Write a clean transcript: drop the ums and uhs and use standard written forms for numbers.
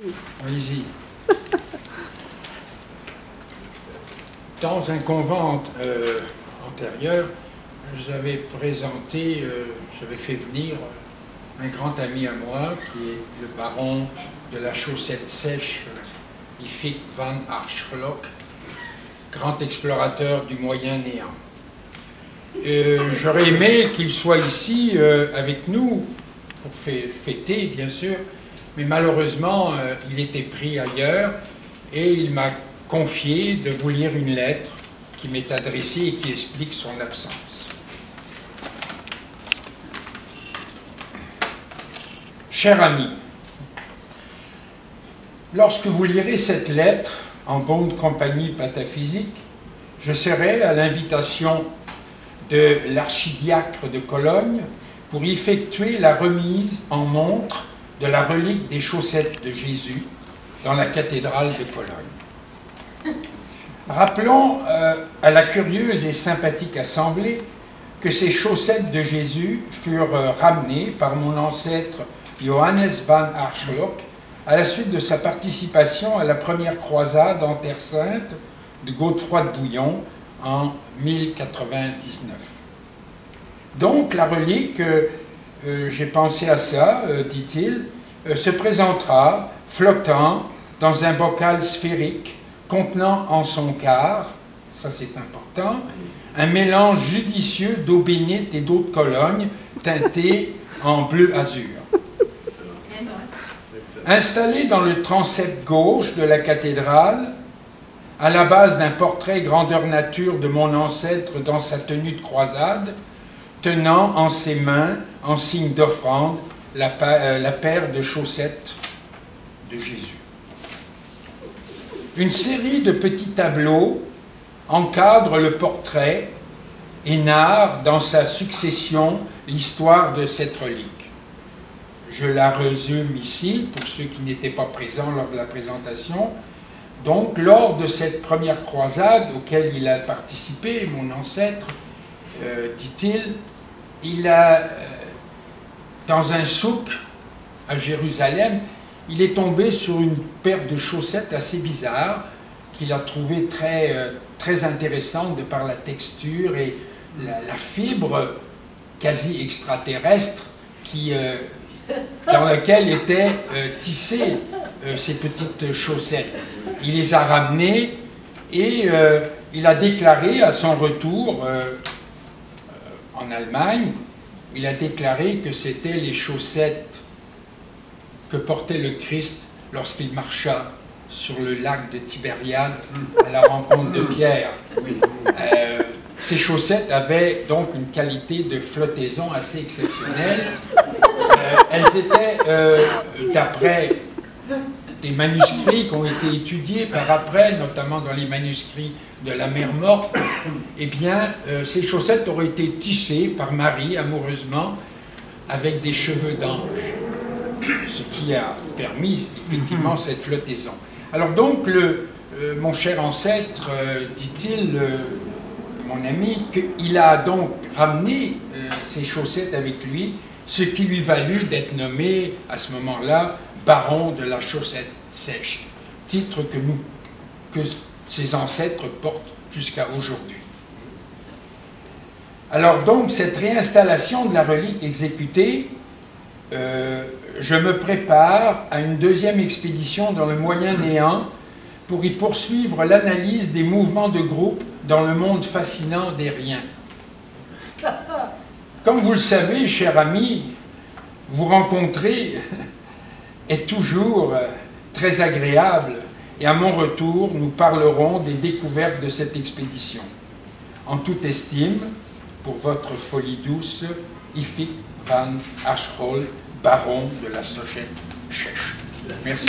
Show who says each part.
Speaker 1: Allez-y. Dans un convent antérieur, j'avais présenté, j'avais fait venir un grand ami à moi, qui est le baron de la chaussette sèche, Ifik van Arslock, grand explorateur du Moyen-Néant. J'aurais aimé qu'il soit ici avec nous, pour fêter, bien sûr, mais malheureusement, il était pris ailleurs, et il m'a confié de vous lire une lettre qui m'est adressée et qui explique son absence. Cher ami, lorsque vous lirez cette lettre en bonne compagnie pataphysique, je serai à l'invitation de l'archidiacre de Cologne pour effectuer la remise en montre de la relique des chaussettes de Jésus dans la cathédrale de Cologne. Rappelons à la curieuse et sympathique assemblée que ces chaussettes de Jésus furent ramenées par mon ancêtre Johannes van Arslock à la suite de sa participation à la première croisade en Terre Sainte de Godefroy de Bouillon en 1099. Donc la relique, j'ai pensé à ça, dit-il, se présentera flottant dans un bocal sphérique contenant en son quart, ça c'est important, un mélange judicieux d'eau bénite et d'eau de Cologne teintée en bleu azur. Installé dans le transept gauche de la cathédrale, à la base d'un portrait grandeur nature de mon ancêtre dans sa tenue de croisade, tenant en ses mains, en signe d'offrande, la paire de chaussettes de Jésus. Une série de petits tableaux encadre le portrait et narre dans sa succession l'histoire de cette relique. Je la résume ici, pour ceux qui n'étaient pas présents lors de la présentation. Donc, lors de cette première croisade auquel il a participé, mon ancêtre, dit-il, il a, dans un souk à Jérusalem, il est tombé sur une paire de chaussettes assez bizarre qu'il a trouvé très intéressante de par la texture et la fibre quasi extraterrestre dans laquelle étaient tissées ces petites chaussettes. Il les a ramenées et il a déclaré à son retour en Allemagne, il a déclaré que c'était les chaussettes que portait le Christ lorsqu'il marcha sur le lac de Tibériade à la rencontre de Pierre. Ces chaussettes avaient donc une qualité de flottaison assez exceptionnelle. Elles étaient, d'après des manuscrits qui ont été étudiés par après, notamment dans les manuscrits de la mer Morte, eh bien, ces chaussettes auraient été tissées par Marie, amoureusement, avec des cheveux d'ange, ce qui a permis, effectivement, cette flottaison. Alors donc, mon cher ancêtre, dit-il, mon ami, qu'il a donc ramené ces chaussettes avec lui, ce qui lui valut d'être nommé, à ce moment-là, baron de la chaussette sèche, titre que ses ancêtres portent jusqu'à aujourd'hui. Alors donc, cette réinstallation de la relique exécutée, je me prépare à une deuxième expédition dans le Moyen-Néant pour y poursuivre l'analyse des mouvements de groupe dans le monde fascinant des riens. Comme vous le savez, cher ami, vous rencontrer est toujours très agréable et à mon retour, nous parlerons des découvertes de cette expédition. En toute estime, pour votre folie douce, Ifik van Arslock, baron de la chaussette sèche. Merci.